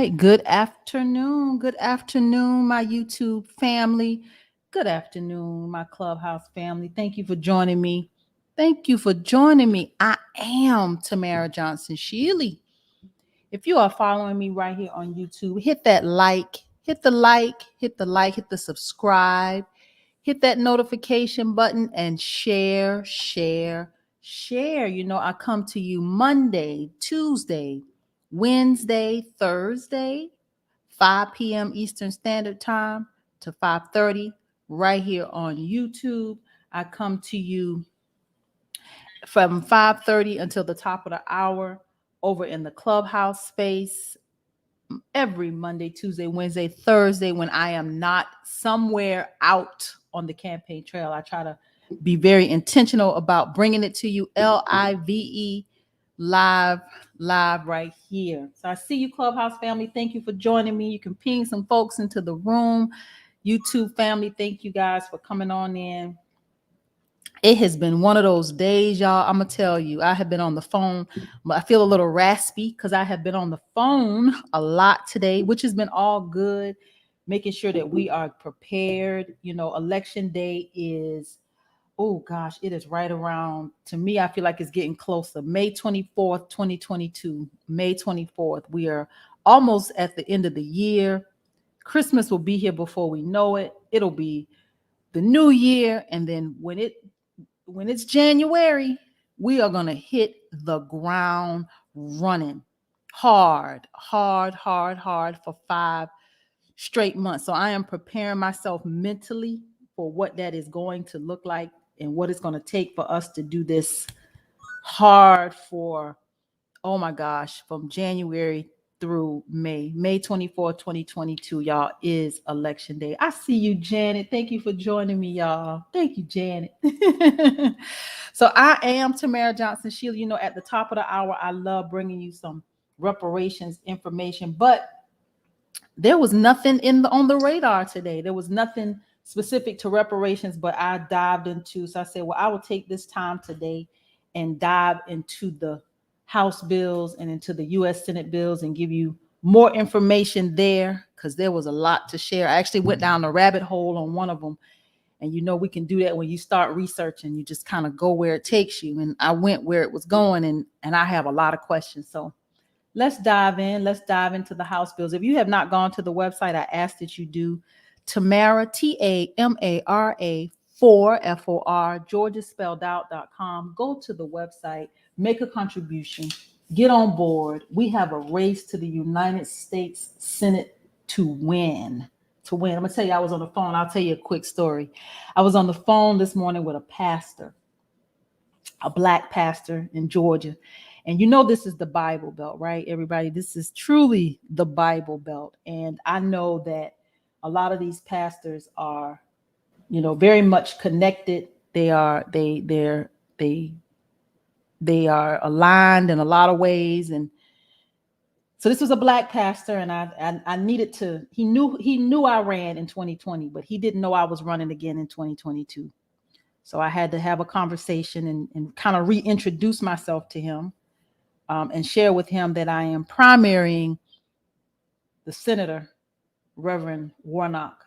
right. Good afternoon. Good afternoon, my YouTube family. Good afternoon, my Clubhouse family. Thank you for joining me. Thank you for joining me. I am Tamara Johnson Sheely. If you are following me right here on YouTube, hit that like, hit the like, hit the like, hit the subscribe, hit that notification button, and share, share, share. You know, I come to you Monday, Tuesday, Wednesday, Thursday, 5 p.m. Eastern Standard Time to 5:30 right here on YouTube. I come to you from 5:30 until the top of the hour over in the Clubhouse space every Monday, Tuesday, Wednesday, Thursday when I am not somewhere out on the campaign trail. I try to be very intentional about bringing it to you live, live, live right here. So I see you, Clubhouse family. Thank you for joining me. You can ping some folks into the room. YouTube family, thank you guys for coming on in. It has been one of those days, y'all. I'm going to tell you, I have been on the phone, but I feel a little raspy because I have been on the phone a lot today, which has been all good, making sure that we are prepared. You know, election day is, oh gosh, it is right around, to me, I feel like it's getting closer. May 24th, 2022, May 24th. We are almost at the end of the year. Christmas will be here before we know it. It'll be the new year. And then when it's January, we are going to hit the ground running hard, hard, hard, hard for 5 straight months. So I am preparing myself mentally for what that is going to look like and what it's going to take for us to do this hard for, oh my gosh, from January through May. May 24th, 2022, y'all, is election day. I see you, Janet. Thank you for joining me, y'all. Thank you, Janet. So I am Tamara Johnson Sheely. You know, at the top of the hour, I love bringing you some reparations information, but there was nothing on the radar today. There was nothing specific to reparations, but I dived into. So I said, well, I will take this time today and dive into the House bills and into the U.S. Senate bills and give you more information there because there was a lot to share. I actually went down a rabbit hole on one of them. And you know, we can do that when you start researching, you just kind of go where it takes you. And I went where it was going, and I have a lot of questions. So let's dive in. Let's dive into the House bills. If you have not gone to the website, I ask that you do. Tamara, Tamara, 4 Georgia spelled out.com. Go to the website, make a contribution, get on board. We have a race to the United States Senate to win. I'm going to tell you, I was on the phone. I'll tell you a quick story. I was on the phone this morning with a pastor, a Black pastor in Georgia. And you know, this is the Bible Belt, right, everybody? This is truly the Bible Belt. And I know that a lot of these pastors are, you know, very much connected. They are aligned in a lot of ways. And so this was a Black pastor, and I needed to. He knew I ran in 2020, but he didn't know I was running again in 2022. So I had to have a conversation and kind of reintroduce myself to him, and share with him that I am primarying the senator, Reverend Warnock.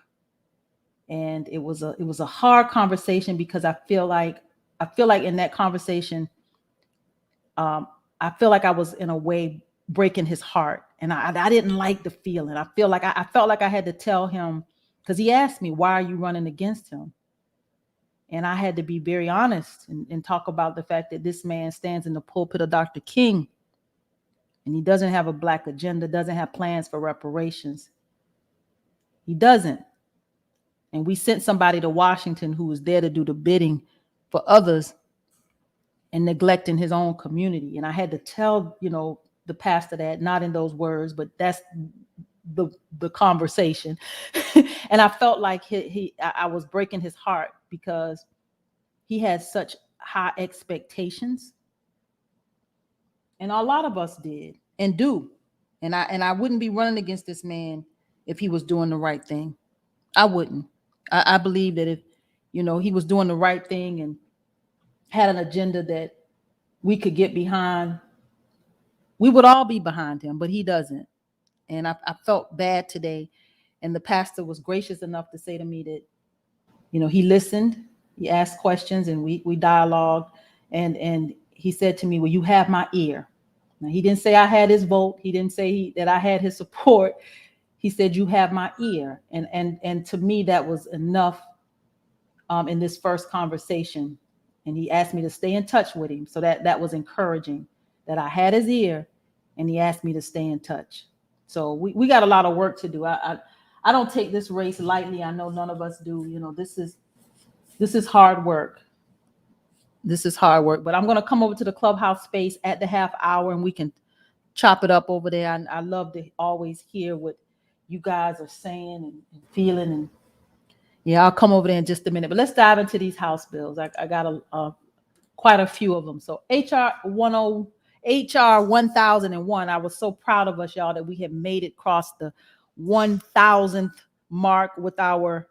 And it was a hard conversation because I feel like in that conversation, I feel like I was in a way breaking his heart, and I didn't like the feeling. I felt like I had to tell him, because he asked me, why are you running against him? And I had to be very honest and talk about the fact that this man stands in the pulpit of Dr. King, and he doesn't have a Black agenda, doesn't have plans for reparations. He doesn't. And we sent somebody to Washington who was there to do the bidding for others and neglecting his own community. And I had to tell, you know, the pastor that, not in those words, but that's the conversation. And I felt like I was breaking his heart because he had such high expectations. And a lot of us did and do. And I wouldn't be running against this man if he was doing the right thing. I wouldn't. I believe that if, you know, he was doing the right thing and had an agenda that we could get behind, we would all be behind him, but he doesn't. And I felt bad today. And the pastor was gracious enough to say to me that, he listened, he asked questions, and we dialogued. And he said to me, well, you have my ear. Now, he didn't say I had his vote. He didn't say that I had his support. He said, you have my ear. And to me, that was enough in this first conversation. And he asked me to stay in touch with him. So that was encouraging, that I had his ear, and he asked me to stay in touch. So we got a lot of work to do. I don't take this race lightly. I know none of us do. This is hard work. This is hard work. But I'm going to come over to the clubhouse space at the half hour, and we can chop it up over there. I love to always hear what you guys are saying and feeling. And yeah, I'll come over there in just a minute. But let's dive into these House bills. I got quite a few of them. So HR 1001. I was so proud of us, y'all, that we have made it across the 1,000th mark with our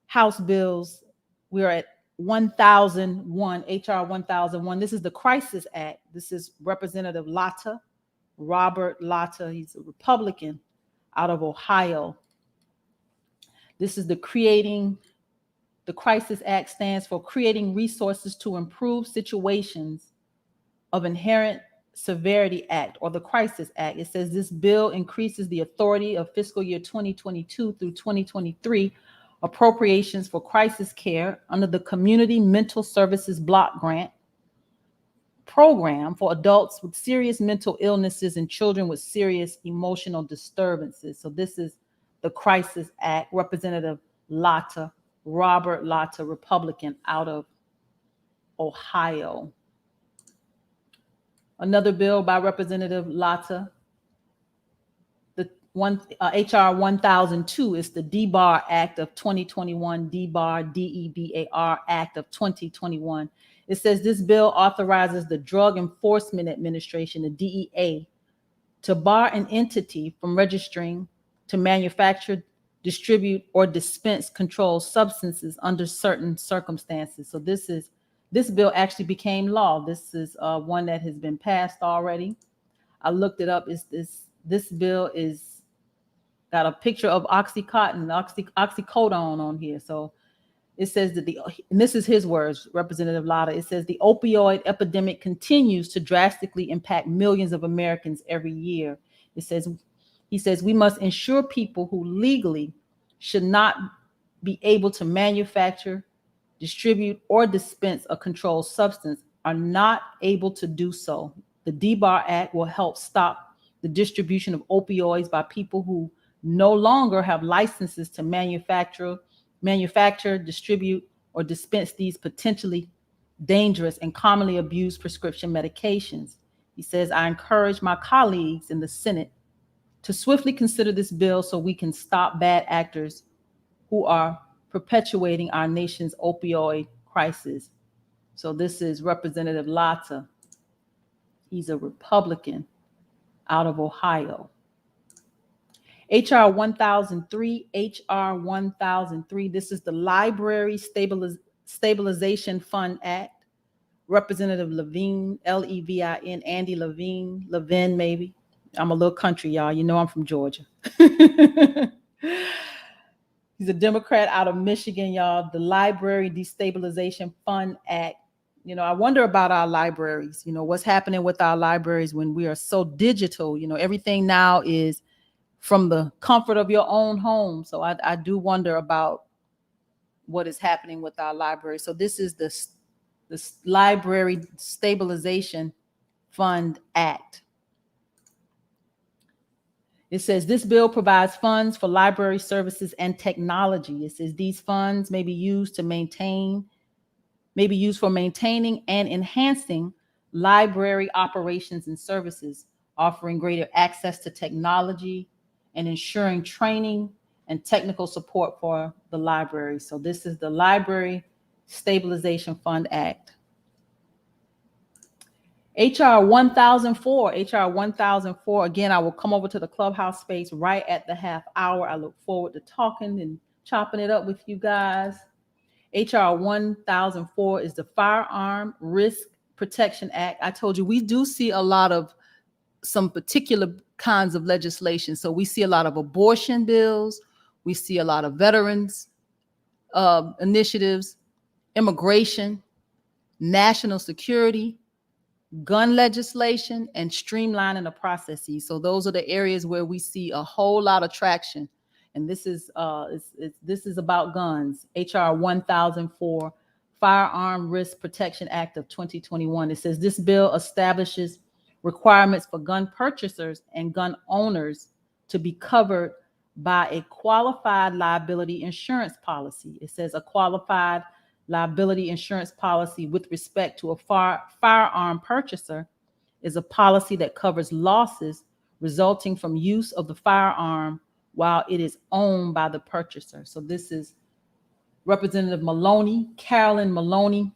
House bills. We're at 1001, HR 1001. This is the Crisis Act. This is Representative Robert Latta. He's a Republican out of Ohio. This is the Crisis Act stands for Creating Resources to Improve Situations of Inherent Severity Act, or the Crisis Act. It says this bill increases the authority of fiscal year 2022 through 2023 appropriations for crisis care under the Community Mental Services Block Grant Program for adults with serious mental illnesses and children with serious emotional disturbances. So this is the Crisis Act. Representative Robert Latta, Republican out of Ohio. Another bill by Representative Latta, HR 1002 is the DBAR Act of 2021, DEBAR Act of 2021. It says this bill authorizes the Drug Enforcement Administration, the DEA, to bar an entity from registering to manufacture, distribute, or dispense controlled substances under certain circumstances. So this bill actually became law. This is one that has been passed already. I looked it up. This bill is got a picture of oxycodone on here. So it says that and this is his words, Representative Latta. It says the opioid epidemic continues to drastically impact millions of Americans every year. He says we must ensure people who legally should not be able to manufacture, distribute, or dispense a controlled substance are not able to do so. The DBAR Act will help stop the distribution of opioids by people who no longer have licenses to manufacture, distribute, or dispense these potentially dangerous and commonly abused prescription medications. He says, I encourage my colleagues in the Senate to swiftly consider this bill so we can stop bad actors who are perpetuating our nation's opioid crisis. So this is Representative Latta. He's a Republican out of Ohio. HR 1003, HR 1003. This is the Library Stabilization Fund Act. Representative Levine, Levin, Andy Levin maybe. I'm a little country, y'all. You know I'm from Georgia. He's a Democrat out of Michigan, y'all. The Library Destabilization Fund Act. I wonder about our libraries. What's happening with our libraries when we are so digital. Everything now is from the comfort of your own home. So I do wonder about what is happening with our library. So this is the Library Stabilization Fund Act. It says this bill provides funds for library services and technology. It says these funds may be used for maintaining and enhancing library operations and services, offering greater access to technology and ensuring training and technical support for the library. So this is the Library Stabilization Fund Act. HR 1004, HR 1004. Again, I will come over to the clubhouse space right at the half hour. I look forward to talking and chopping it up with you guys. HR 1004 is the Firearm Risk Protection Act. I told you we do see a lot of some particular kinds of legislation. So we see a lot of abortion bills. We see a lot of veterans initiatives, immigration, national security, gun legislation, and streamlining the processes. So those are the areas where we see a whole lot of traction. And this is this is about guns. HR 1004, Firearm Risk Protection Act of 2021. It says this bill establishes requirements for gun purchasers and gun owners to be covered by a qualified liability insurance policy. It says a qualified liability insurance policy with respect to a firearm purchaser is a policy that covers losses resulting from use of the firearm while it is owned by the purchaser. So this is Representative Maloney, Carolyn Maloney,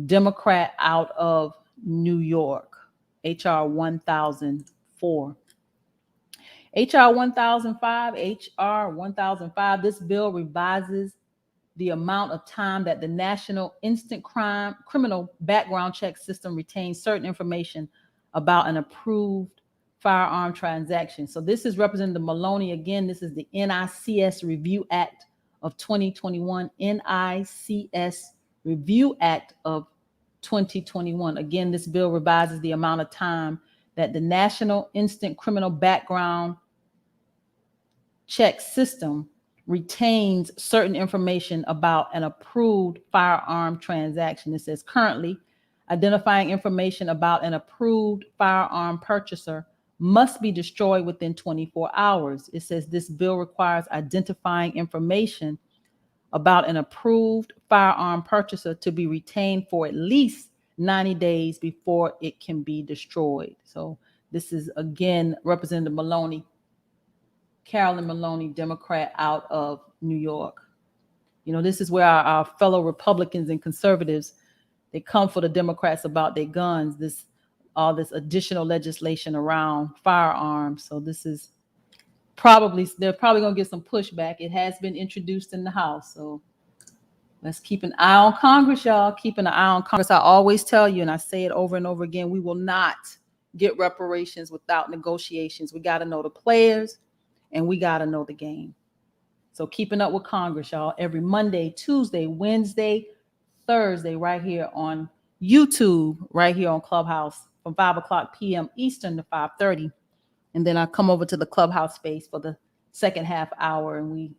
Democrat out of New York, HR 1004. HR 1005, this bill revises the amount of time that the National Instant Criminal Background Check System retains certain information about an approved firearm transaction. So this is Representative Maloney. Again, this is the NICS Review Act of 2021, NICS Review Act of 2021. Again, this bill revises the amount of time that the National Instant Criminal Background Check System retains certain information about an approved firearm transaction. It says currently identifying information about an approved firearm purchaser must be destroyed within 24 hours. It says this bill requires identifying information about an approved firearm purchaser to be retained for at least 90 days before it can be destroyed. So this is, again, Representative Maloney, Carolyn Maloney, Democrat out of New York. You know, this is where our fellow Republicans and conservatives, they come for the Democrats about their guns, all this additional legislation around firearms. So this is they're probably going to get some pushback. It has been introduced in the House. So let's keep an eye on Congress, y'all. Keeping an eye on Congress. I always tell you, and I say it over and over again, we will not get reparations without negotiations. We got to know the players and we got to know the game. So keeping up with Congress, y'all, every Monday, Tuesday, Wednesday, Thursday, right here on YouTube, right here on Clubhouse from 5:00 p.m. Eastern to 5:30. And then I come over to the Clubhouse space for the second half hour and we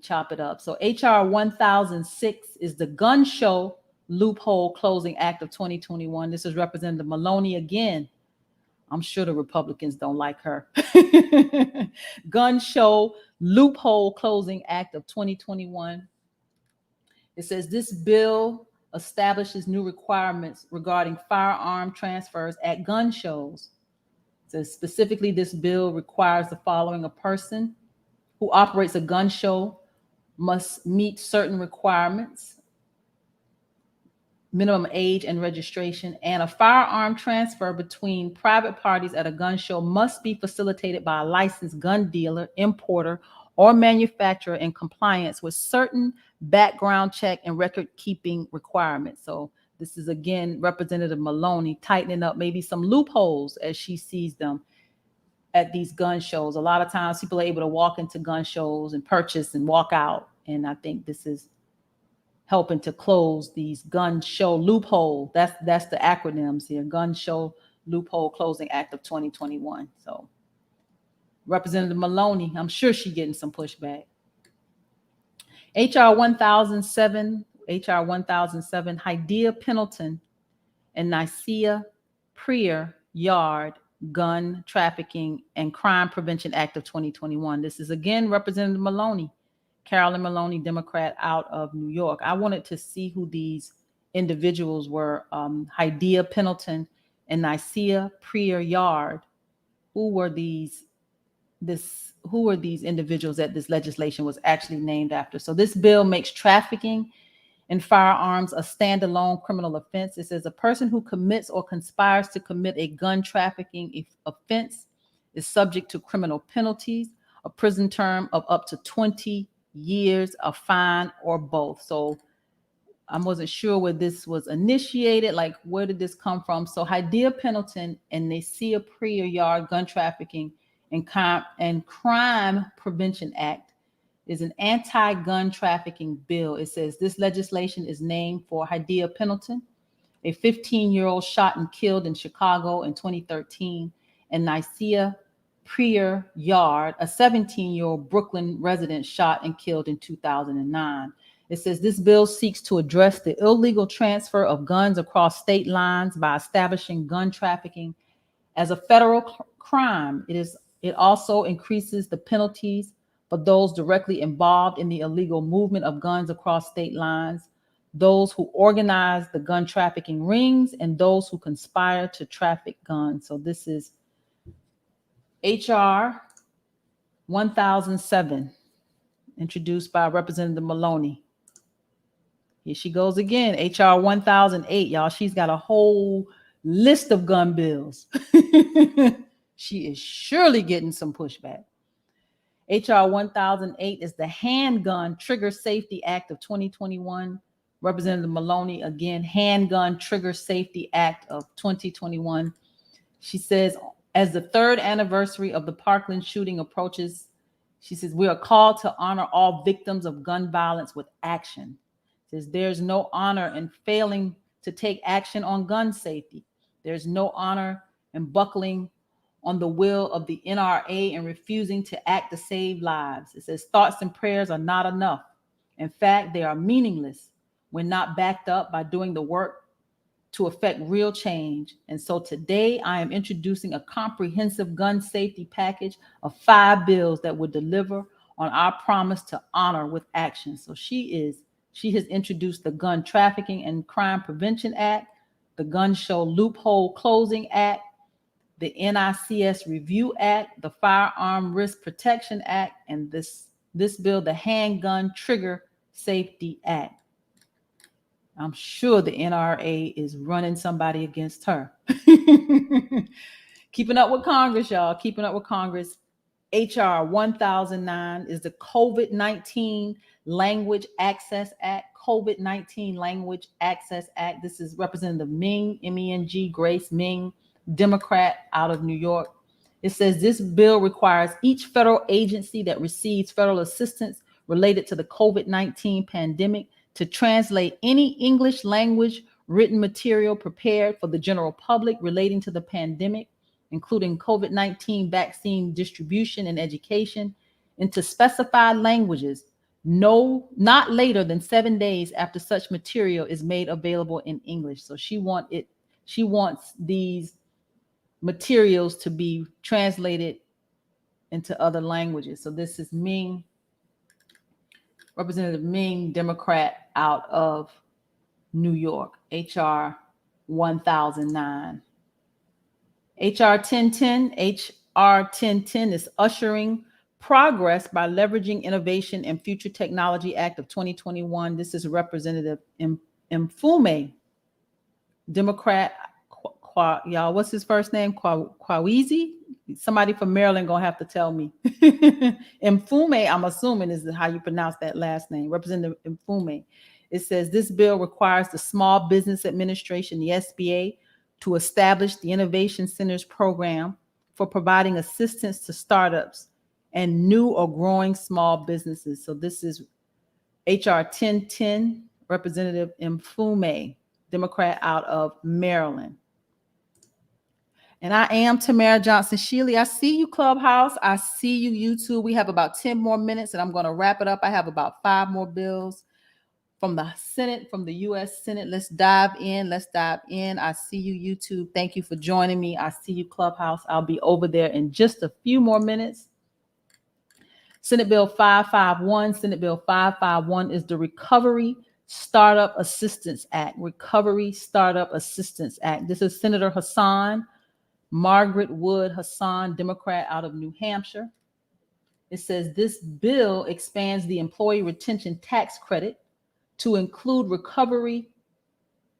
chop it up. So HR 1006 is the Gun Show Loophole Closing Act of 2021. This is Representative Maloney again. I'm sure the Republicans don't like her. Gun Show Loophole Closing Act of 2021. It says this bill establishes new requirements regarding firearm transfers at gun shows. It says specifically this bill requires the following: a person who operates a gun show must meet certain requirements, minimum age and registration, and a firearm transfer between private parties at a gun show must be facilitated by a licensed gun dealer, importer, or manufacturer in compliance with certain background check and record keeping requirements. So this is, again, Representative Maloney tightening up maybe some loopholes as she sees them at these gun shows. A lot of times people are able to walk into gun shows and purchase and walk out. And I think this is helping to close these gun show loophole. That's the acronyms here. Gun Show Loophole Closing Act of 2021. So Representative Maloney, I'm sure she's getting some pushback. HR 1007, Hydea Pendleton and Nicaea Prier Yard Gun Trafficking and Crime Prevention Act of 2021. This is, again, Representative Maloney, Carolyn Maloney, Democrat out of New York. I wanted to see who these individuals were. Hydea Pendleton and Nicaea Prier Yard. Who were these individuals that this legislation was actually named after? So this bill makes trafficking in firearms a standalone criminal offense. It says a person who commits or conspires to commit a gun trafficking offense is subject to criminal penalties, a prison term of up to 20 years, a fine, or both. So I wasn't sure where this was initiated, like where did this come from? So Hydea Pendleton and Nasia Priya Yard Gun Trafficking and Crime Prevention Act is an anti-gun trafficking bill. It says this legislation is named for Hydea Pendleton, a 15-year-old shot and killed in Chicago in 2013, and Nasia Priya Yard, a 17-year-old Brooklyn resident shot and killed in 2009. It says this bill seeks to address the illegal transfer of guns across state lines by establishing gun trafficking as a federal crime. It also increases the penalties for those directly involved in the illegal movement of guns across state lines, those who organize the gun trafficking rings, and those who conspire to traffic guns. So this is HR 1007, introduced by Representative Maloney. Here she goes again, HR 1008, y'all. She's got a whole list of gun bills. She is surely getting some pushback. HR 1008 is the Handgun Trigger Safety Act of 2021. Representative Maloney, again, Handgun Trigger Safety Act of 2021. She says, as the third anniversary of the Parkland shooting approaches, she says, we are called to honor all victims of gun violence with action. Says there's no honor in failing to take action on gun safety. There's no honor in buckling on the will of the NRA and refusing to act to save lives. It says thoughts and prayers are not enough. In fact, they are meaningless when not backed up by doing the work to affect real change. And so today I am introducing a comprehensive gun safety package of 5 bills that would deliver on our promise to honor with action. So she has introduced the Gun Trafficking and Crime Prevention Act, the Gun Show Loophole Closing Act, the NICS Review Act, the Firearm Risk Protection Act, and this bill, the Handgun Trigger Safety Act. I'm sure the NRA is running somebody against her. Keeping up with Congress, y'all. Keeping up with Congress. HR 1009 is the COVID-19 Language Access Act. COVID-19 Language Access Act. This is Representative Ming, M-E-N-G, Grace Ming, Democrat out of New York. It says this bill requires each federal agency that receives federal assistance related to the COVID-19 pandemic to translate any English language written material prepared for the general public relating to the pandemic, including COVID-19 vaccine distribution and education, into specified languages, not later than 7 days after such material is made available in English. So she wants these materials to be translated into other languages. So this is Ming, Representative Ming, Democrat out of New York, HR 1009. HR 1010, HR 1010 is ushering progress by leveraging innovation and future technology act of 2021. This is Representative Mfume, Democrat. Y'all, what's his first name? Kwawizi? Somebody from Maryland gonna have to tell me. Mfume, I'm assuming is how you pronounce that last name. Representative Mfume. It says this bill requires the Small Business Administration, the SBA, to establish the Innovation Centers program for providing assistance to startups and new or growing small businesses. So this is HR 1010, Representative Mfume, Democrat out of Maryland. And I am Tamara Johnson Shealy. I see you, Clubhouse. I see you, YouTube. We have about 10 more minutes, and I'm going to wrap it up. I have about 5 more bills from the Senate, from the U.S. Senate. Let's dive in. Let's dive in. I see you, YouTube. Thank you for joining me. I see you, Clubhouse. I'll be over there in just a few more minutes. Senate Bill 551. Senate Bill 551 is the Recovery Startup Assistance Act. Recovery Startup Assistance Act. This is Senator Hassan, Margaret Wood Hassan, Democrat out of New Hampshire. It says this bill expands the employee retention tax credit to include recovery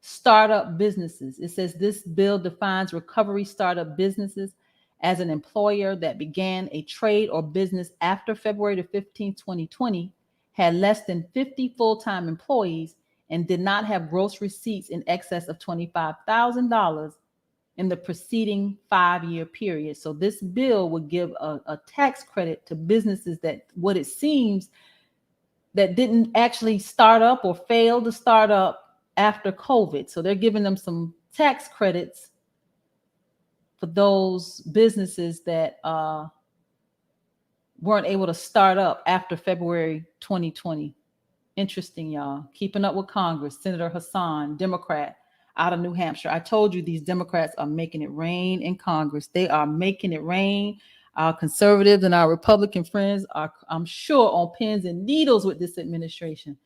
startup businesses. It says this bill defines recovery startup businesses as an employer that began a trade or business after February 15, 2020, had less than 50 full-time employees, and did not have gross receipts in excess of $25,000 in the preceding 5-year period. So this bill would give a tax credit to businesses that, what it seems, that didn't actually start up or failed to start up after COVID. So they're giving them some tax credits for those businesses that weren't able to start up after February 2020. Interesting, y'all. Keeping up with Congress, Senator Hassan, Democrat out of New Hampshire. I told you these Democrats are making it rain in Congress. They are making it rain. Our conservatives and our Republican friends are, I'm sure, on pins and needles with this administration.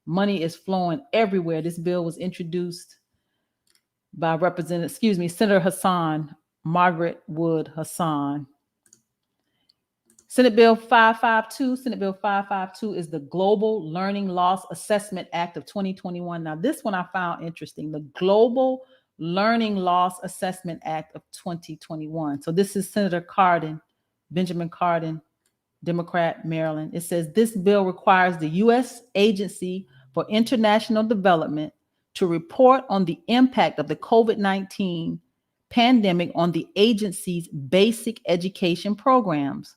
Money is flowing everywhere. This bill was introduced by Senator Hassan, Margaret Wood Hassan. Senate Bill 552. Senate Bill 552 is the Global Learning Loss Assessment Act of 2021. Now, this one I found interesting. The Global Learning Loss Assessment Act of 2021. So this is Senator Cardin, Benjamin Cardin, Democrat, Maryland. It says this bill requires the U.S. Agency for International Development to report on the impact of the COVID-19 pandemic on the agency's basic education programs.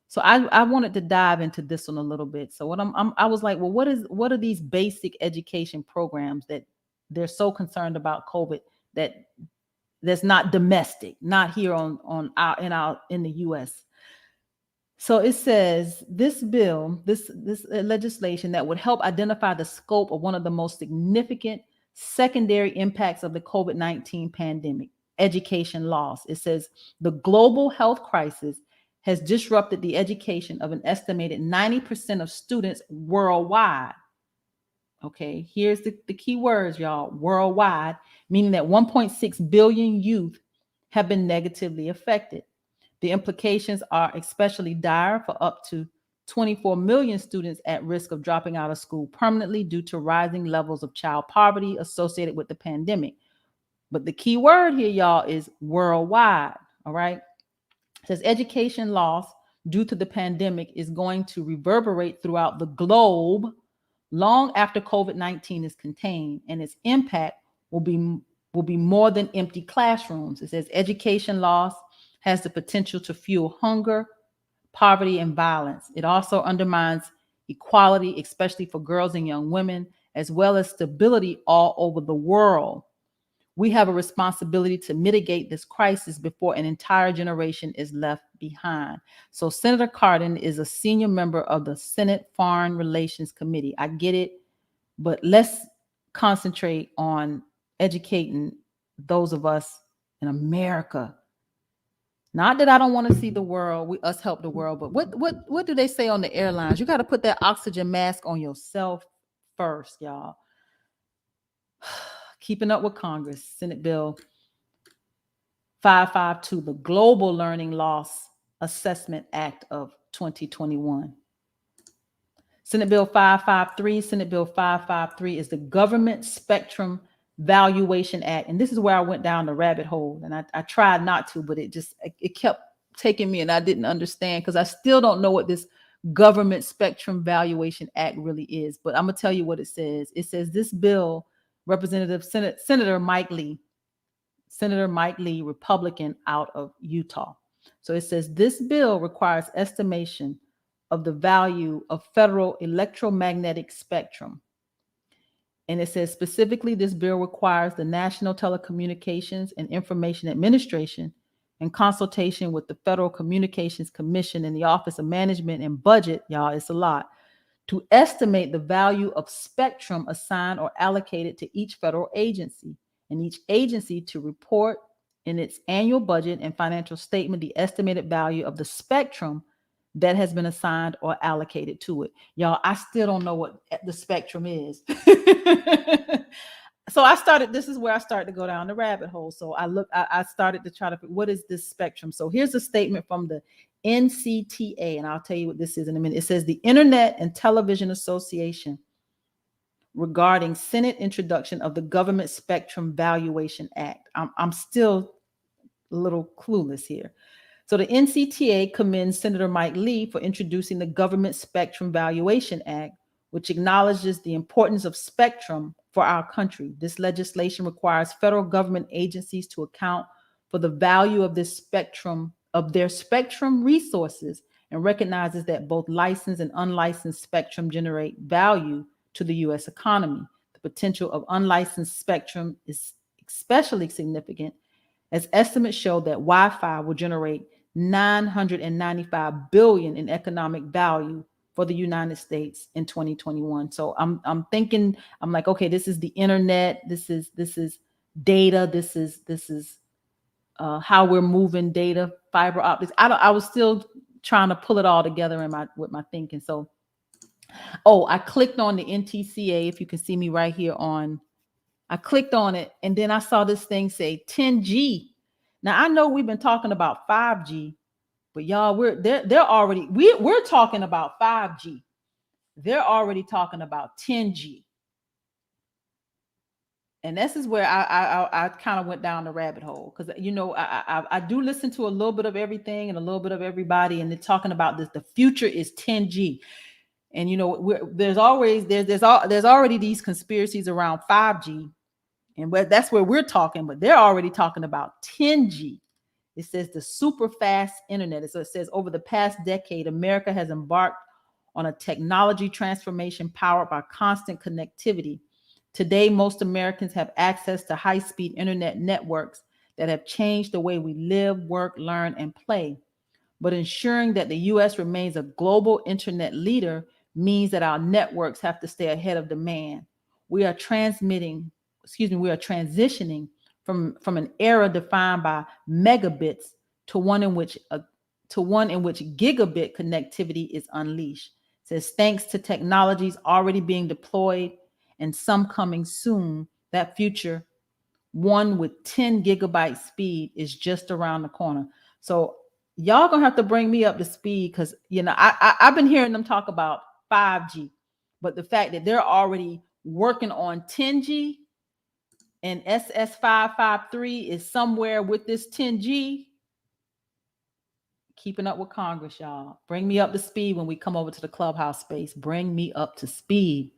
So I wanted to dive into this one a little bit. So I was like, well, what are these basic education programs that they're so concerned about COVID that's not domestic, not here in the U.S. So it says this bill, this legislation that would help identify the scope of one of the most significant secondary impacts of the COVID-19 pandemic, education loss. It says the global health crisis has disrupted the education of an estimated 90% of students worldwide. Okay, here's the key words, y'all. Worldwide, meaning that 1.6 billion youth have been negatively affected. The implications are especially dire for up to 24 million students at risk of dropping out of school permanently due to rising levels of child poverty associated with the pandemic. But the key word here, y'all, is worldwide. All right. It says education loss due to the pandemic is going to reverberate throughout the globe long after COVID-19 is contained, and its impact will be more than empty classrooms. It says education loss has the potential to fuel hunger, poverty, and violence. It also undermines equality, especially for girls and young women, as well as stability all over the world. We have a responsibility to mitigate this crisis before an entire generation is left behind. So Senator Cardin is a senior member of the Senate Foreign Relations Committee. I get it, but let's concentrate on educating those of us in America. Not that I don't want to see the world, us help the world, but what do they say on the airlines? You got to put that oxygen mask on yourself first, y'all. Keeping up with Congress, Senate Bill 552, the Global Learning Loss Assessment Act of 2021. Senate Bill 553, Senate Bill 553 is the Government Spectrum Valuation Act. And this is where I went down the rabbit hole. And I tried not to, but it kept taking me and I didn't understand because I still don't know what this Government Spectrum Valuation Act really is. But I'm going to tell you what it says. It says this bill, Senator Mike Lee, Republican out of Utah. So it says this bill requires estimation of the value of federal electromagnetic spectrum. And it says specifically this bill requires the National Telecommunications and Information Administration, in consultation with the Federal Communications Commission and the Office of Management and Budget, y'all, it's a lot, to estimate the value of spectrum assigned or allocated to each federal agency, and each agency to report in its annual budget and financial statement the estimated value of the spectrum that has been assigned or allocated to it. Y'all, I still don't know what the spectrum is. So this is where I started to go down the rabbit hole. So I started to try to figure, what is this spectrum? So here's a statement from the NCTA, and I'll tell you what this is in a minute. It says the Internet and Television Association regarding Senate introduction of the Government Spectrum Valuation Act. I'm still a little clueless here. So the NCTA commends Senator Mike Lee for introducing the Government Spectrum Valuation Act, which acknowledges the importance of spectrum for our country. This legislation requires federal government agencies to account for the value of this spectrum, of their spectrum resources, and recognizes that both licensed and unlicensed spectrum generate value to the U.S. economy. The potential of unlicensed spectrum is especially significant, as estimates show that Wi-Fi will generate $995 billion in economic value for the United States in 2021. So I'm thinking, I'm like, okay, this is the internet, this is data, this is how we're moving data, fiber optics. I was still trying to pull it all together with my thinking. So, I clicked on the NTCA. If you can see me right here I clicked on it, and then I saw this thing say 10G. Now I know we've been talking about 5G, but y'all, we're talking about 5G. They're already talking about 10G. And this is where I kind of went down the rabbit hole, because I do listen to a little bit of everything and a little bit of everybody, and they're talking about this. The future is 10G, and there's already these conspiracies around 5G, and that's where we're talking, but they're already talking about 10G. It says the super fast internet. So it says over the past decade, America has embarked on a technology transformation powered by constant connectivity. Today, most Americans have access to high-speed internet networks that have changed the way we live, work, learn, and play. But ensuring that the U.S. remains a global internet leader means that our networks have to stay ahead of demand. We are transitioning from an era defined by megabits to one in which gigabit connectivity is unleashed. It says, thanks to technologies already being deployed and some coming soon, that future, one with 10 gigabyte speed, is just around the corner. So y'all gonna have to bring me up to speed, because I've been hearing them talk about 5G, but the fact that they're already working on 10G, and SS553 is somewhere with this 10G. Keeping up with Congress, y'all. Bring me up to speed when we come over to the clubhouse space. Bring me up to speed.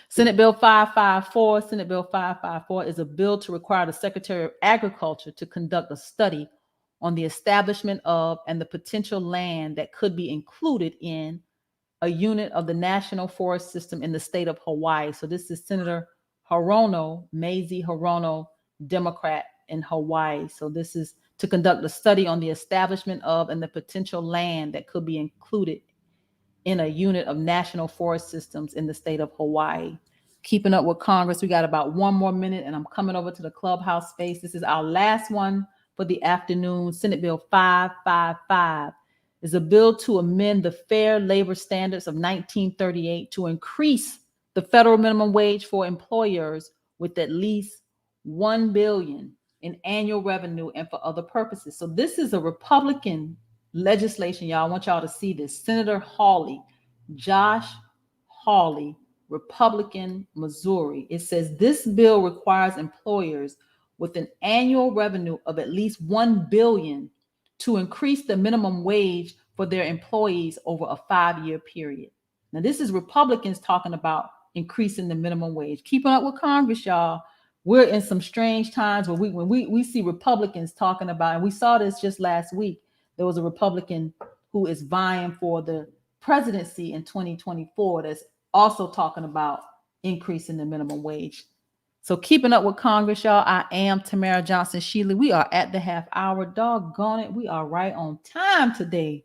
Senate Bill 554. Senate Bill 554 is a bill to require the Secretary of Agriculture to conduct a study on the establishment of and the potential land that could be included in a unit of the National Forest System in the state of Hawaii. So this is Senator Mazie Hirono, Democrat in Hawaii. So this is to conduct a study on the establishment of and the potential land that could be included in a unit of national forest systems in the state of Hawaii. Keeping up with Congress. We got about one more minute, and I'm coming over to the clubhouse space. This is our last one for the afternoon. Senate Bill 555 is a bill to amend the Fair Labor Standards of 1938 to increase the federal minimum wage for employers with at least $1 billion in annual revenue and for other purposes. So this is a Republican legislation, y'all. I want y'all to see this. Senator Hawley, Josh Hawley, Republican, Missouri. It says this bill requires employers with an annual revenue of at least $1 billion to increase the minimum wage for their employees over a 5-year period. Now, this is Republicans talking about increasing the minimum wage. Keeping up with Congress, y'all. We're in some strange times where when we see Republicans talking about, and we saw this just last week, there was a Republican who is vying for the presidency in 2024 that's also talking about increasing the minimum wage. So keeping up with Congress, y'all. I am Tamara Johnson Shealy. We are at the half hour. Doggone it. We are right on time today.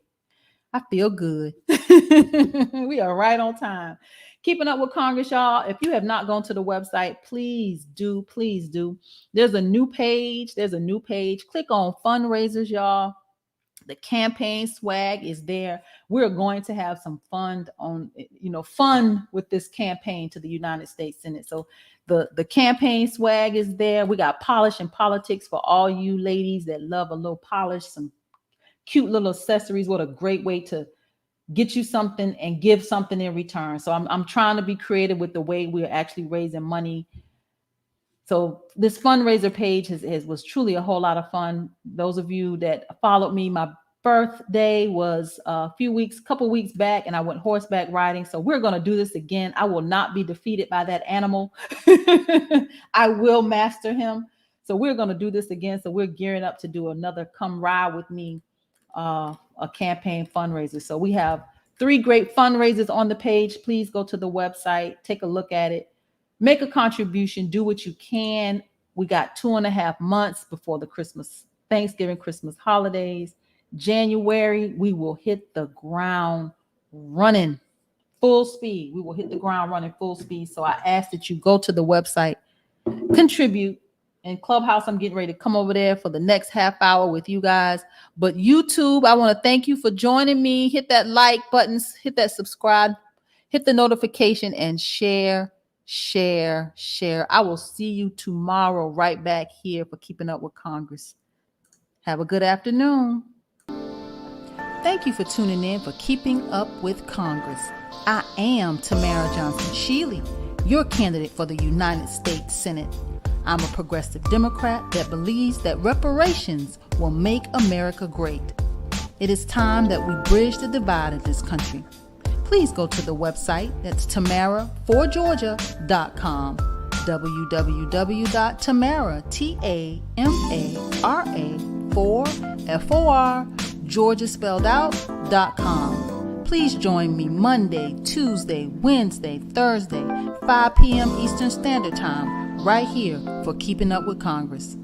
I feel good. We are right on time. Keeping up with Congress, y'all. If you have not gone to the website, please do. Please do. There's a new page. Click on fundraisers, y'all. The campaign swag is there. We're going to have some fun with this campaign to the United States Senate. So the campaign swag is there. We got polish and politics for all you ladies that love a little polish, some cute little accessories. What a great way to get you something and give something in return. So I'm trying to be creative with the way we're actually raising money. So this fundraiser page was truly a whole lot of fun. Those of you that followed me, my birthday was couple weeks back, and I went horseback riding. So we're going to do this again. I will not be defeated by that animal. I will master him. So we're going to do this again. So we're gearing up to do another Come Ride With Me, a campaign fundraiser. So we have 3 great fundraisers on the page. Please go to the website, take a look at it, make a contribution, do what you can. We got 2.5 months before the Thanksgiving, Christmas holidays. January, we will hit the ground running full speed. We will hit the ground running full speed. So I ask that you go to the website, contribute. And Clubhouse, I'm getting ready to come over there for the next half hour with you guys. But YouTube, I want to thank you for joining me. Hit that like button, hit that subscribe, hit the notification, and share. I will see you tomorrow right back here for Keeping Up with Congress. Have a good afternoon. Thank you for tuning in for Keeping Up with Congress. I am Tamara Johnson Shealy, your candidate for the United States Senate. I'm a progressive Democrat that believes that reparations will make America great. It is time that we bridge the divide in this country. Please go to the website. That's tamara4georgia.com. www.tamara4Georgia.com. Please join me Monday, Tuesday, Wednesday, Thursday, 5 p.m. Eastern Standard Time, right here for Keeping Up with Congress.